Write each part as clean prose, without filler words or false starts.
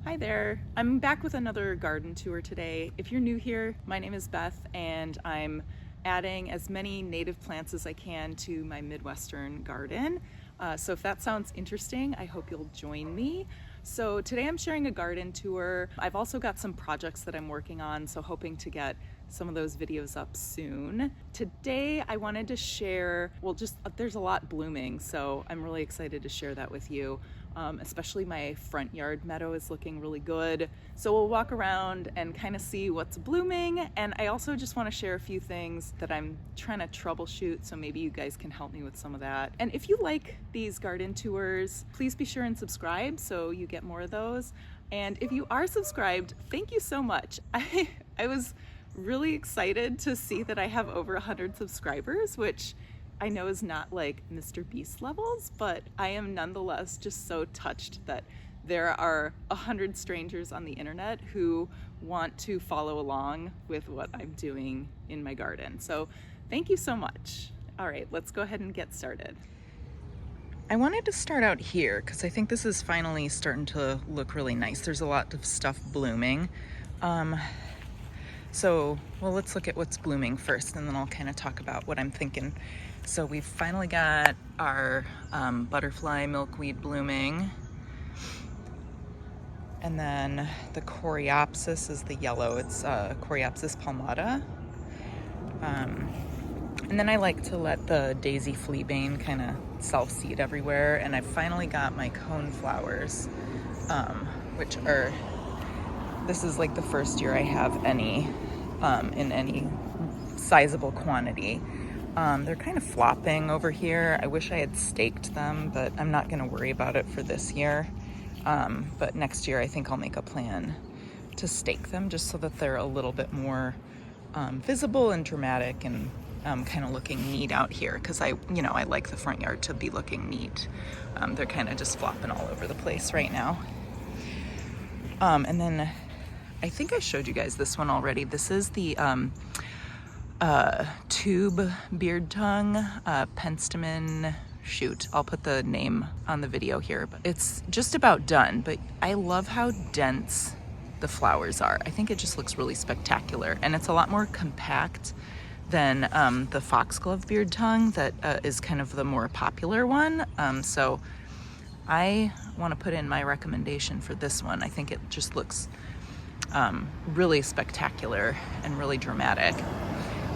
Hi there. I'm back with another garden tour today. If you're new here, my name is Beth and I'm adding as many native plants as I can to my Midwestern garden. So if that sounds interesting, I hope you'll join me. So today I'm sharing a garden tour. I've also got some projects that I'm working on, so hoping to get some of those videos up soon. Today I wanted to share, there's a lot blooming, so I'm really excited to share that with you. Especially my front yard meadow is looking really good. So we'll walk around and kind of see what's blooming. And I also just want to share a few things that I'm trying to troubleshoot, so maybe you guys can help me with some of that. And if you like these garden tours, please be sure and subscribe so you get more of those. And if you are subscribed, thank you so much. I was really excited to see that I have over 100 subscribers, which I know is not like Mr. Beast levels, but I am nonetheless just so touched that there are 100 strangers on the internet who want to follow along with what I'm doing in my garden. So thank you so much. All right, let's go ahead and get started. I wanted to start out here because I think this is finally starting to look really nice. There's a lot of stuff blooming. Let's look at what's blooming first, and then I'll kind of talk about what I'm thinking. So we've finally got our butterfly milkweed blooming. And then the coreopsis is the yellow. It's Coreopsis palmata. And then I like to let the daisy fleabane kind of self-seed everywhere. And I finally got my cone flowers, this is like the first year I have any in any sizable quantity. They're kind of flopping over here. I wish I had staked them, but I'm not going to worry about it for this year. But next year I think I'll make a plan to stake them just so that they're a little bit more visible and dramatic and kind of looking neat out here, because I like the front yard to be looking neat. They're kind of just flopping all over the place right now. And then I think I showed you guys this one already. This is the tube beard tongue penstemon shoot. I'll put the name on the video here, but it's just about done. But I love how dense the flowers are. I think it just looks really spectacular, and it's a lot more compact than the foxglove beard tongue that is kind of the more popular one. So I want to put in my recommendation for this one. I think it just looks really spectacular and really dramatic.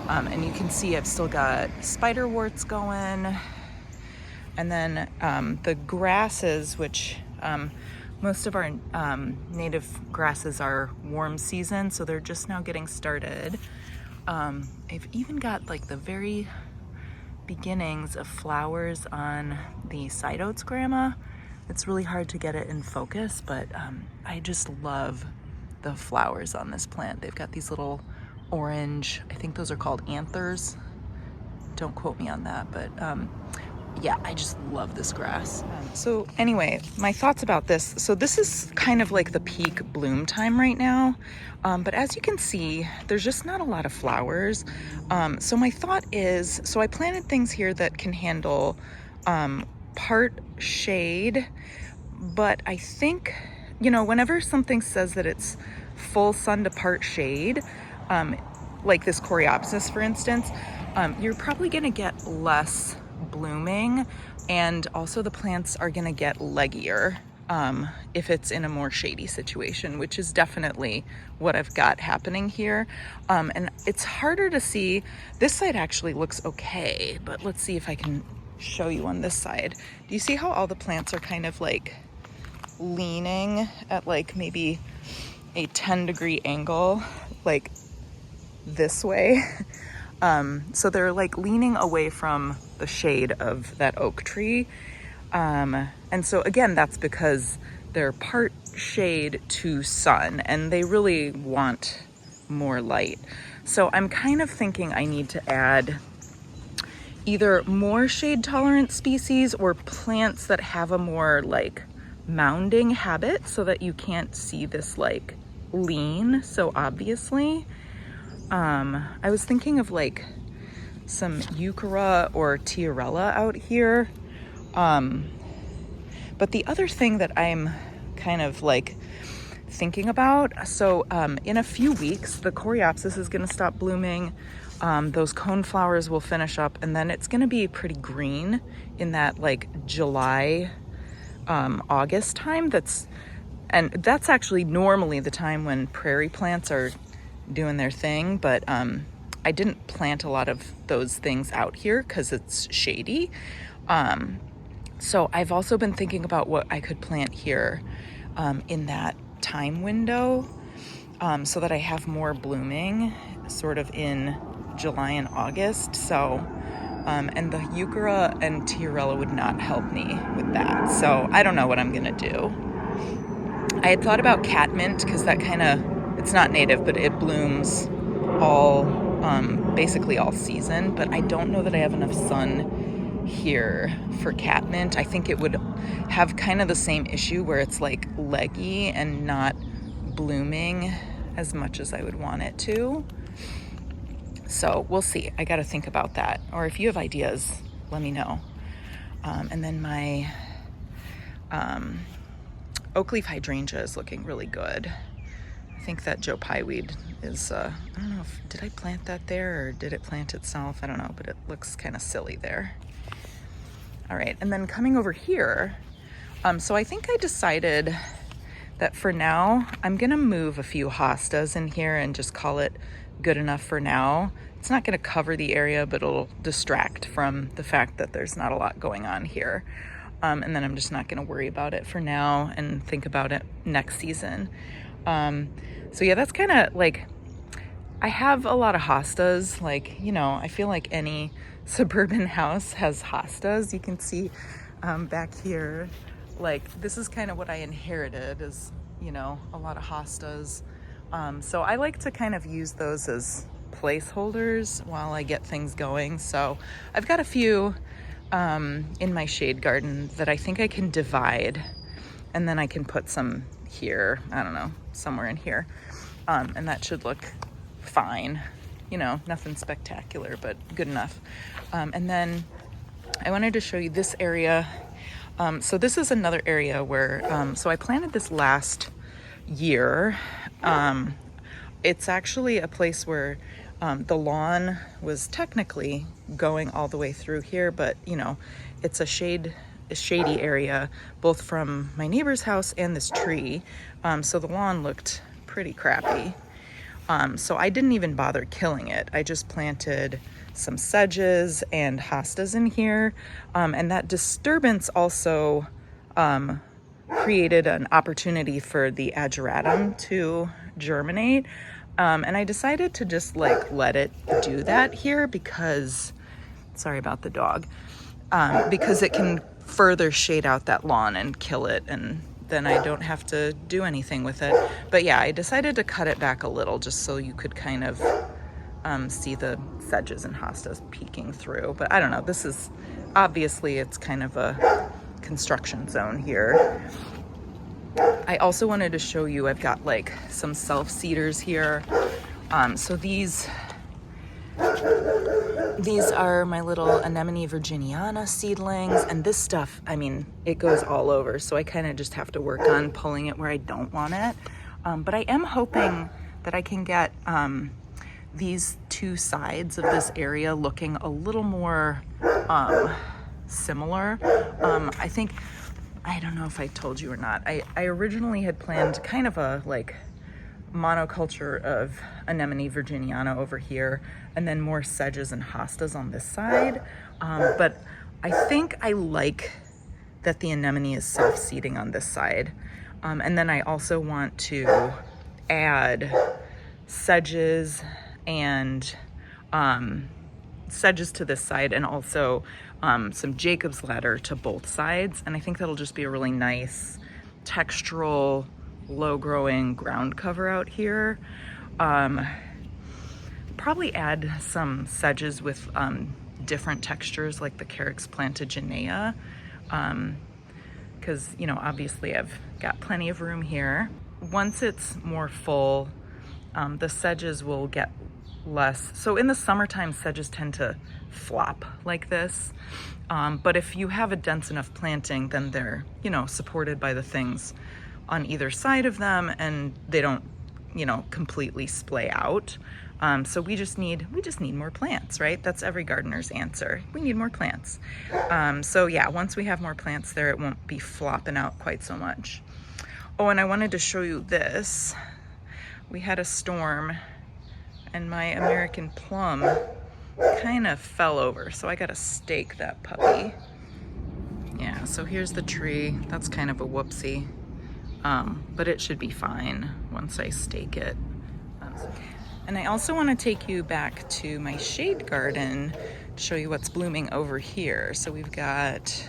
And you can see I've still got spider warts going. And then the grasses, which most of our native grasses are warm season, so they're just now getting started. I've even got like the very beginnings of flowers on the side oats grama. It's really hard to get it in focus, but I just love the flowers on this plant. They've got these little orange, I think those are called anthers. Don't quote me on that, but yeah, I just love this grass. So anyway, my thoughts about this. So this is kind of like the peak bloom time right now. But as you can see, there's just not a lot of flowers. So my thought is, so I planted things here that can handle part shade, but I think, whenever something says that it's full sun to part shade, like this coreopsis, for instance, you're probably gonna get less blooming, and also the plants are gonna get leggier if it's in a more shady situation, which is definitely what I've got happening here. And it's harder to see. This side actually looks okay, but let's see if I can show you on this side. Do you see how all the plants are kind of like leaning at like maybe a 10-degree angle, like this way? So they're like leaning away from the shade of that oak tree. And so again, that's because they're part shade to sun, and they really want more light. So I'm kind of thinking I need to add either more shade tolerant species or plants that have a more like mounding habit, so that you can't see this like lean so obviously. I was thinking of like some euchera or tiarella out here. But the other thing that I'm kind of like thinking about. So in a few weeks, the coreopsis is going to stop blooming. Those cone flowers will finish up, and then it's going to be pretty green in that like July, August time. That's actually normally the time when prairie plants are doing their thing, but I didn't plant a lot of those things out here because it's shady. So I've also been thinking about what I could plant here in that time window, so that I have more blooming sort of in July and August. So and the euchera and tiarella would not help me with that. So I don't know what I'm gonna do. I had thought about catmint because that kind of, it's not native, but it blooms all, basically all season. But I don't know that I have enough sun here for catmint. I think it would have kind of the same issue where it's like leggy and not blooming as much as I would want it to. So we'll see. I got to think about that. Or if you have ideas, let me know. And then my oak leaf hydrangea is looking really good. I think that Joe Pye weed is, I don't know if, did I plant that there or did it plant itself? I don't know, but it looks kind of silly there. All right, and then coming over here, so I think I decided that for now, I'm gonna move a few hostas in here and just call it good enough for now. It's not gonna cover the area, but it'll distract from the fact that there's not a lot going on here. And then I'm just not gonna worry about it for now and think about it next season. So yeah, that's kind of like, I have a lot of hostas. Like, you know, I feel like any suburban house has hostas. You can see back here, like this is kind of what I inherited is, you know, a lot of hostas. So I like to kind of use those as placeholders while I get things going. So I've got a few in my shade garden that I think I can divide, and then I can put some here, I don't know, somewhere in here. And that should look fine. You know, nothing spectacular, but good enough. And then I wanted to show you this area. So this is another area where, so I planted this last year. It's actually a place where the lawn was technically going all the way through here, but you know, it's a shady area, both from my neighbor's house and this tree. So the lawn looked pretty crappy. So I didn't even bother killing it. I just planted some sedges and hostas in here. And that disturbance also created an opportunity for the ageratum to germinate. And I decided to just like let it do that here because, sorry about the dog, because it can further shade out that lawn and kill it, and then I don't have to do anything with it. But yeah, I decided to cut it back a little just so you could kind of see the sedges and hostas peeking through. But I don't know, this is, obviously it's kind of a construction zone here. I also wanted to show you, I've got like some self-seeders here. So these are my little Anemone virginiana seedlings, and this stuff, I mean, it goes all over, so I kind of just have to work on pulling it where I don't want it. But I am hoping that I can get these two sides of this area looking a little more similar. I think, I don't know if I told you or not, I originally had planned kind of a like monoculture of Anemone virginiana over here, and then more sedges and hostas on this side. But I think I like that the anemone is self-seeding on this side. And then I also want to add sedges and sedges to this side, and also some Jacob's ladder to both sides. And I think that'll just be a really nice textural, low-growing ground cover out here. Probably add some sedges with different textures, like the Carex plantagenea, because, you know, obviously I've got plenty of room here. Once it's more full, the sedges will get less. So in the summertime, sedges tend to flop like this. But if you have a dense enough planting, then they're, you know, supported by the things on either side of them and they don't, you know, completely splay out. So we just need more plants, right? That's every gardener's answer. We need more plants. So yeah, once we have more plants there, it won't be flopping out quite so much. Oh, and I wanted to show you this. We had a storm and my American plum kind of fell over, so I gotta stake that puppy. Yeah, so here's the tree. That's kind of a whoopsie, but it should be fine once I stake it. And I also want to take you back to my shade garden to show you what's blooming over here. So we've got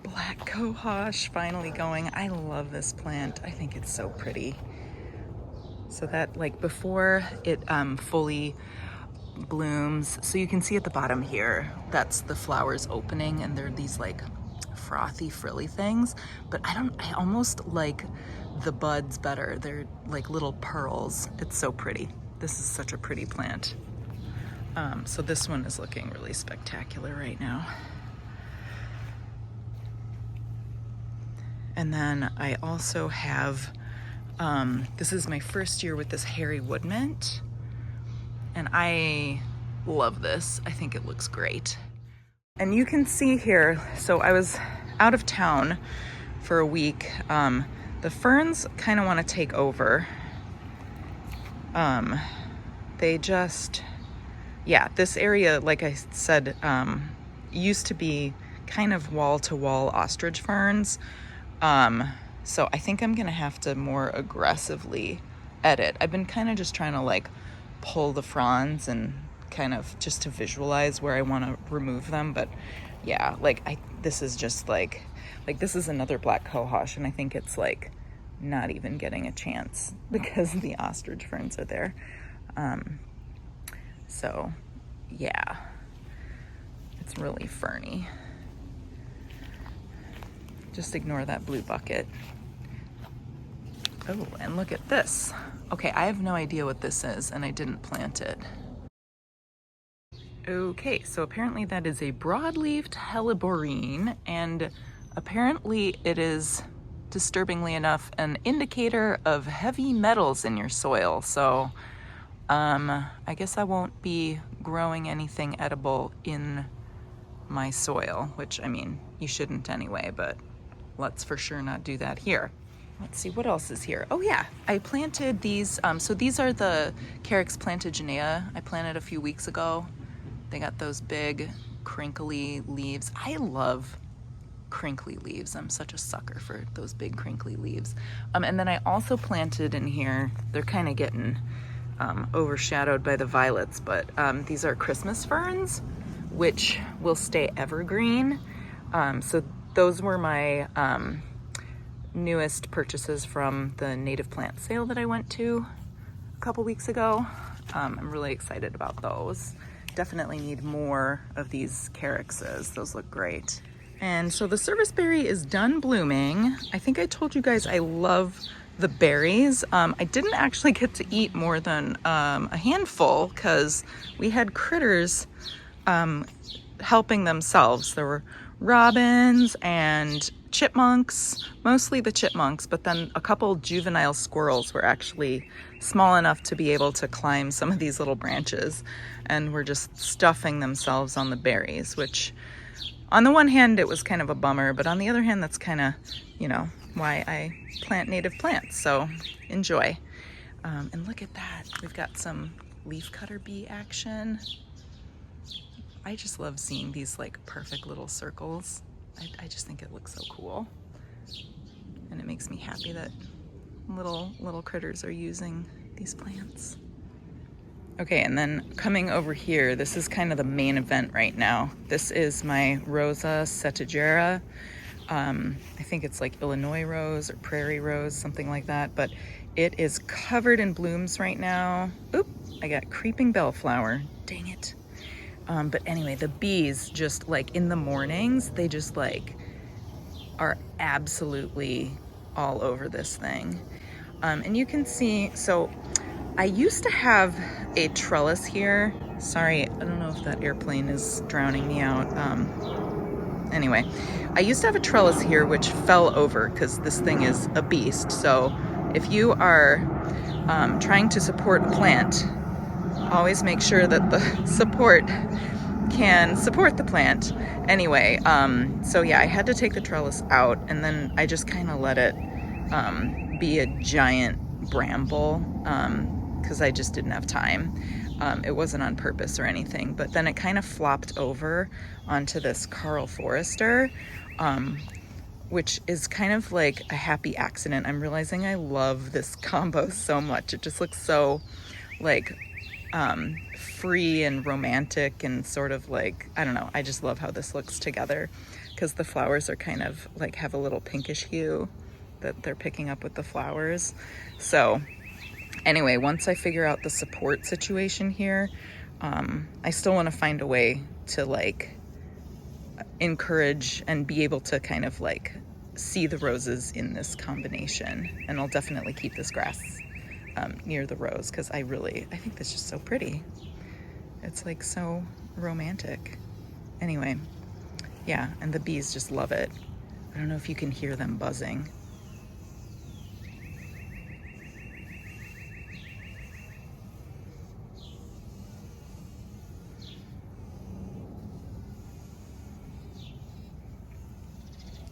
black cohosh finally going. I love this plant. I think it's so pretty. So that, like, before it fully blooms, so you can see at the bottom here, that's the flowers opening, and they're these like frothy frilly things, but I almost like the buds better. They're like little pearls. It's so pretty. This is such a pretty plant. So this one is looking really spectacular right now. And then I also have, this is my first year with this hairy wood mint, and I love this. I think it looks great. And you can see here, so I was out of town for a week. The ferns kind of want to take over. They just, yeah, this area, like I said, used to be kind of wall-to-wall ostrich ferns. So I think I'm gonna have to more aggressively edit. I've been kind of just trying to like pull the fronds and kind of just to visualize where I want to remove them. But yeah, like this is just like this is another black cohosh, and I think it's like not even getting a chance because the ostrich ferns are there. So yeah, it's really ferny. Just ignore that blue bucket. Oh, and look at this. Okay, I have no idea what this is, and I didn't plant it. Okay, so apparently that is a broadleaved helleborine, and apparently it is, disturbingly enough, an indicator of heavy metals in your soil. So I guess I won't be growing anything edible in my soil, which, I mean, you shouldn't anyway, but let's for sure not do that here. Let's see, what else is here? Oh yeah, I planted these, so these are the Carex plantaginea I planted a few weeks ago. They got those big crinkly leaves. I love crinkly leaves. I'm such a sucker for those big crinkly leaves. And then I also planted in here, they're kind of getting overshadowed by the violets, but these are Christmas ferns, which will stay evergreen. So those were my newest purchases from the native plant sale that I went to a couple weeks ago. I'm really excited about those. Definitely need more of these Carexes. Those look great. And so the serviceberry is done blooming. I think I told you guys I love the berries. I didn't actually get to eat more than a handful because we had critters helping themselves. There were robins and chipmunks, mostly the chipmunks, but then a couple juvenile squirrels were actually small enough to be able to climb some of these little branches and were just stuffing themselves on the berries, which on the one hand it was kind of a bummer, but on the other hand that's kind of, you know, why I plant native plants. So enjoy. And look at that, we've got some leafcutter bee action. I just love seeing these like perfect little circles. I just think it looks so cool. And it makes me happy that little critters are using these plants. Okay, and then coming over here, this is kind of the main event right now. This is my Rosa Settigera. I think it's like Illinois rose or prairie rose, something like that, but it is covered in blooms right now. Oop, I got creeping bellflower, dang it. But anyway, the bees just like in the mornings, they just like are absolutely all over this thing. And you can see, so I used to have a trellis here. Sorry, I don't know if that airplane is drowning me out. Anyway, I used to have a trellis here which fell over because this thing is a beast. So if you are trying to support a plant, always make sure that the support can support the plant. Anyway, so yeah, I had to take the trellis out, and then I just kind of let it be a giant bramble because I just didn't have time. It wasn't on purpose or anything, but then it kind of flopped over onto this Carl Forrester, which is kind of like a happy accident. I'm realizing I love this combo so much. It just looks so like free and romantic and sort of like, I don't know, I just love how this looks together because the flowers are kind of like have a little pinkish hue that they're picking up with the flowers. So anyway, once I figure out the support situation here, I still want to find a way to like encourage and be able to kind of like see the roses in this combination. And I'll definitely keep this grass near the rose because I think this is just so pretty. It's like so romantic. Anyway, yeah, and the bees just love it. I don't know if you can hear them buzzing.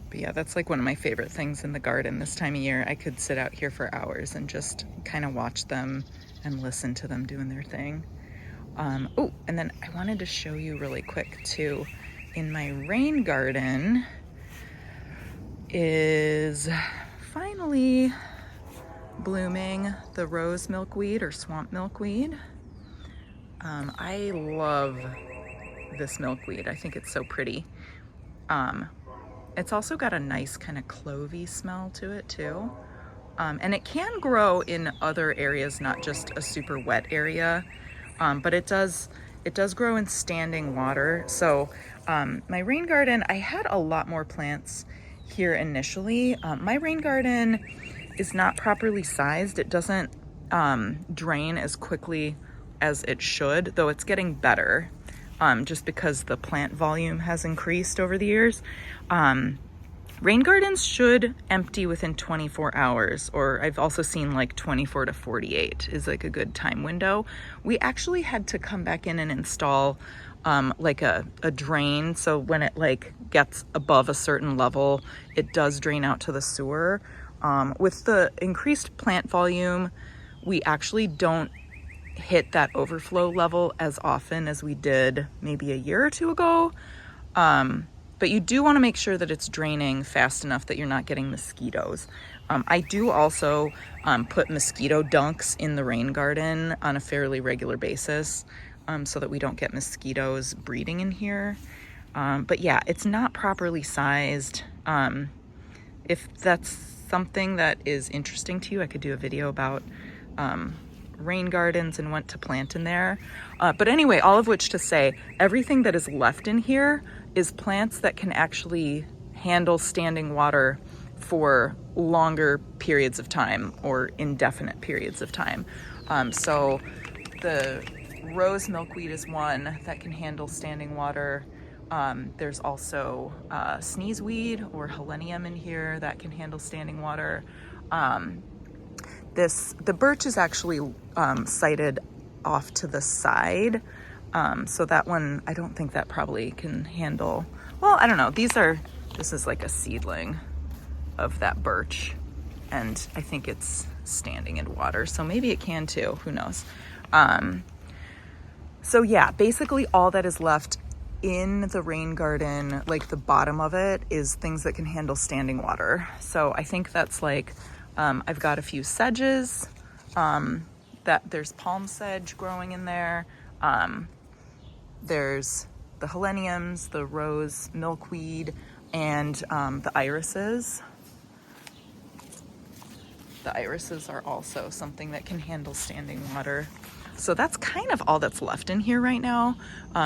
But yeah, that's like one of my favorite things in the garden this time of year. I could sit out here for hours and just kind of watch them and listen to them doing their thing. Oh, and then I wanted to show you really quick too, in my rain garden is finally blooming the rose milkweed or swamp milkweed. I love this milkweed. I think it's so pretty. It's also got a nice kind of clovey smell to it too. And it can grow in other areas, not just a super wet area, but it does grow in standing water. So my rain garden, I had a lot more plants here initially. My rain garden is not properly sized. It doesn't drain as quickly as it should, though it's getting better. Just because the plant volume has increased over the years. Rain gardens should empty within 24 hours, or I've also seen like 24 to 48 is like a good time window. We actually had to come back in and install like a drain, so when it like gets above a certain level, it does drain out to the sewer. With the increased plant volume, we actually don't hit that overflow level as often as we did maybe a year or two ago. But you do want to make sure that it's draining fast enough that you're not getting mosquitoes. I do also put mosquito dunks in the rain garden on a fairly regular basis so that we don't get mosquitoes breeding in here. But yeah, it's not properly sized. If that's something that is interesting to you, I could do a video about rain gardens and what to plant in there. But anyway, all of which to say, everything that is left in here is plants that can actually handle standing water for longer periods of time or indefinite periods of time. So the rose milkweed is one that can handle standing water. There's also sneezeweed or helenium in here that can handle standing water. The birch is actually sited off to the side. So that one, I don't think that probably can handle, well, I don't know. This is like a seedling of that birch, and I think it's standing in water. So maybe it can too, who knows? So yeah, basically all that is left in the rain garden, like the bottom of it, is things that can handle standing water. So I think that's like, I've got a few sedges, that there's palm sedge growing in there. There's the heleniums, the rose milkweed, and the irises. The irises are also something that can handle standing water. So that's kind of all that's left in here right now,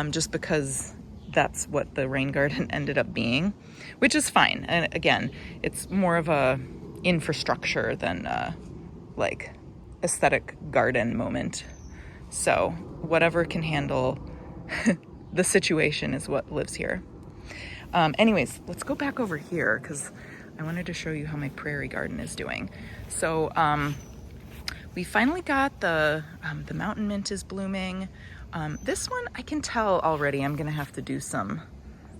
just because that's what the rain garden ended up being, which is fine. And again, it's more of a infrastructure than like aesthetic garden moment. So whatever can handle the situation is what lives here. Anyways, let's go back over here because I wanted to show you how my prairie garden is doing. So we finally got the mountain mint is blooming. This one I can tell already I'm gonna have to do some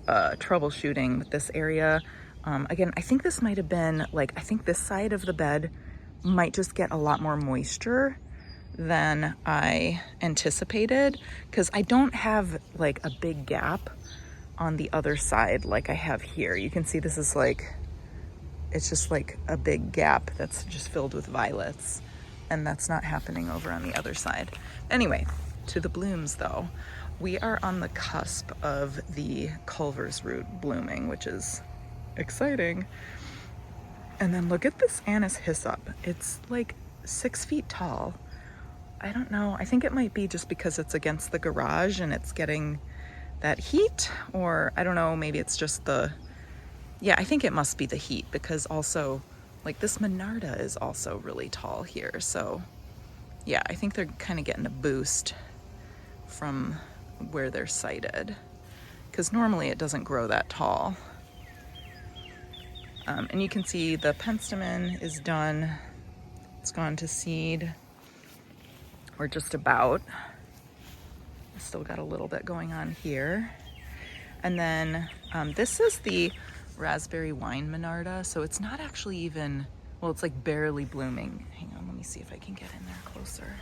troubleshooting with this area. Again, I think this might have been like, I think this side of the bed might just get a lot more moisture than I anticipated because I don't have like a big gap on the other side like I have here. You can see this is like, it's just like a big gap that's just filled with violets, and that's not happening over on the other side. Anyway, to the blooms though. We are on the cusp of the Culver's root blooming, which is exciting. And then look at this anise hyssop. It's like 6 feet tall. I don't know, I think it might be just because it's against the garage and it's getting that heat, or I don't know, maybe it's just yeah, I think it must be the heat, because also like this Monarda is also really tall here. So yeah, I think they're kind of getting a boost from where they're sited, because normally it doesn't grow that tall. And you can see the penstemon is done. It's gone to seed, or just about. Still got a little bit going on here. And then this is the raspberry wine Monarda. So it's not actually even, well, it's like barely blooming. Hang on, let me see if I can get in there closer.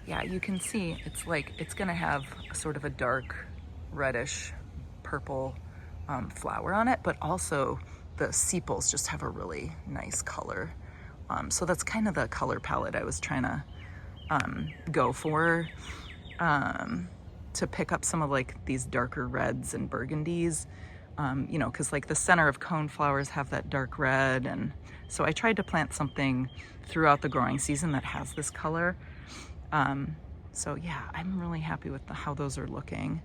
Yeah, you can see it's like, it's gonna have a sort of a dark reddish purple flower on it, but also the sepals just have a really nice color. So that's kind of the color palette I was trying to go for, to pick up some of like these darker reds and burgundies, you know, because like the center of cone flowers have that dark red, and so I tried to plant something throughout the growing season that has this color. So yeah, I'm really happy with how those are looking.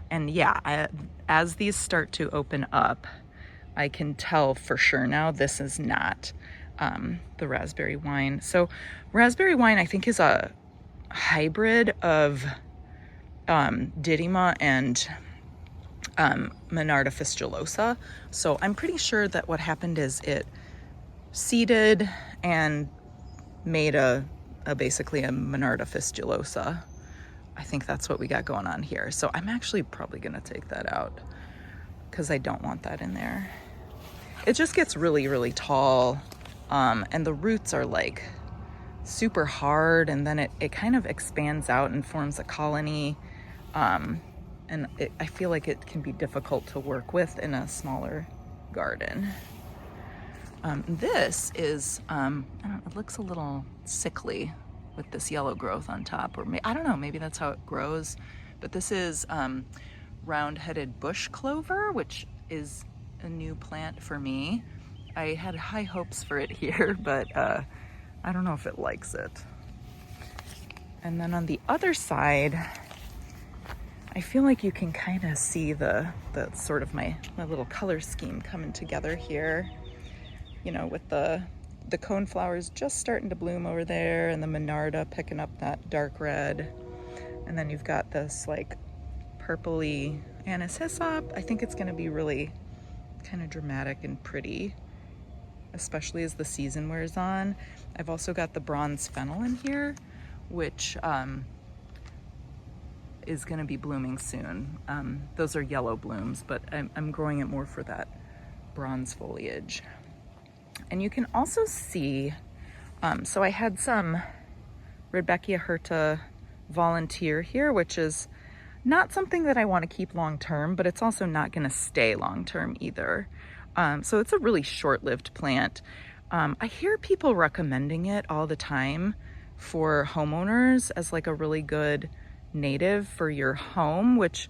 And yeah, as these start to open up, I can tell for sure now this is not the raspberry wine. So raspberry wine, I think, is a hybrid of Didyma and Monarda fistulosa. So I'm pretty sure that what happened is it seeded and made basically a Monarda fistulosa. I think that's what we got going on here. So I'm actually probably gonna take that out because I don't want that in there. It just gets really, really tall, and the roots are like super hard, and then it kind of expands out and forms a colony, and I feel like it can be difficult to work with in a smaller garden. This is, I don't know, it looks a little sickly with this yellow growth on top, or I don't know, maybe that's how it grows. But this is round-headed bush clover, which is a new plant for me. I had high hopes for it here, but I don't know if it likes it. And then on the other side, I feel like you can kind of see the sort of my little color scheme coming together here. You know, with the cone flowers just starting to bloom over there, and the Monarda picking up that dark red. And then you've got this like purpley anise hyssop. I think it's gonna be really kind of dramatic and pretty, especially as the season wears on. I've also got the bronze fennel in here, which is gonna be blooming soon. Those are yellow blooms, but I'm growing it more for that bronze foliage. And you can also see, so I had some Rudbeckia hirta volunteer here, which is not something that I want to keep long term, but it's also not going to stay long term either. So it's a really short-lived plant. I hear people recommending it all the time for homeowners as like a really good native for your home, which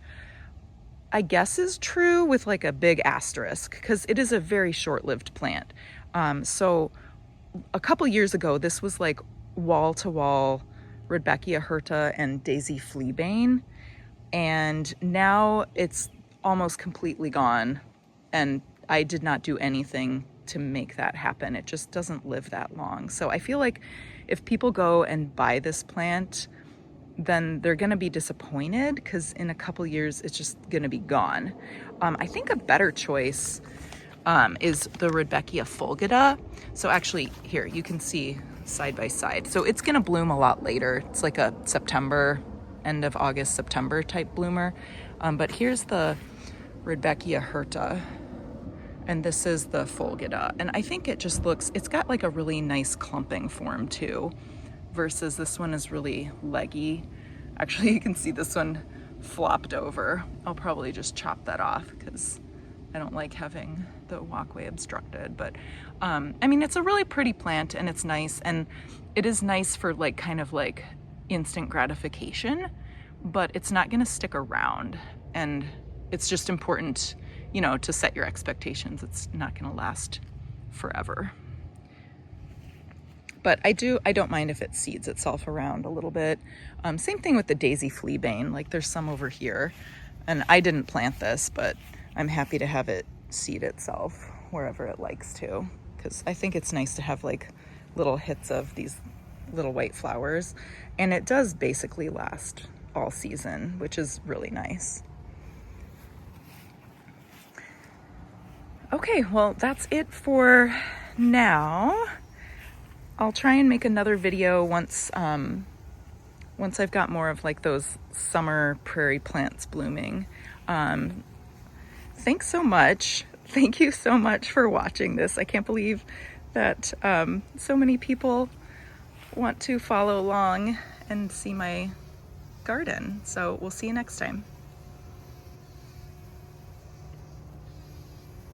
I guess is true with like a big asterisk, because it is a very short-lived plant. So a couple years ago, this was like wall-to-wall Rudbeckia hirta and Daisy fleabane, and now it's almost completely gone, and I did not do anything to make that happen. It just doesn't live that long. So I feel like if people go and buy this plant, then they're gonna be disappointed because in a couple years it's just gonna be gone. I think a better choice is the Rudbeckia fulgida. So actually here, you can see side by side. So it's gonna bloom a lot later. It's like a September, end of August, September type bloomer. But here's the Rudbeckia hirta, and this is the fulgida. And I think it just looks, it's got like a really nice clumping form too, versus this one is really leggy. Actually, you can see this one flopped over. I'll probably just chop that off because I don't like having the walkway obstructed. But I mean, it's a really pretty plant and it's nice, and it is nice for like kind of like instant gratification, but it's not gonna stick around, and it's just important, you know, to set your expectations. It's not gonna last forever. But I don't mind if it seeds itself around a little bit. Same thing with the daisy fleabane. Like there's some over here, and I didn't plant this, but I'm happy to have it seed itself wherever it likes to, because I think it's nice to have like little hits of these little white flowers, and it does basically last all season, which is really nice. Okay, well, that's it for now. I'll try and make another video once I've got more of like those summer prairie plants blooming. Thanks so much. Thank you so much for watching this. I can't believe that so many people want to follow along and see my garden. So we'll see you next time.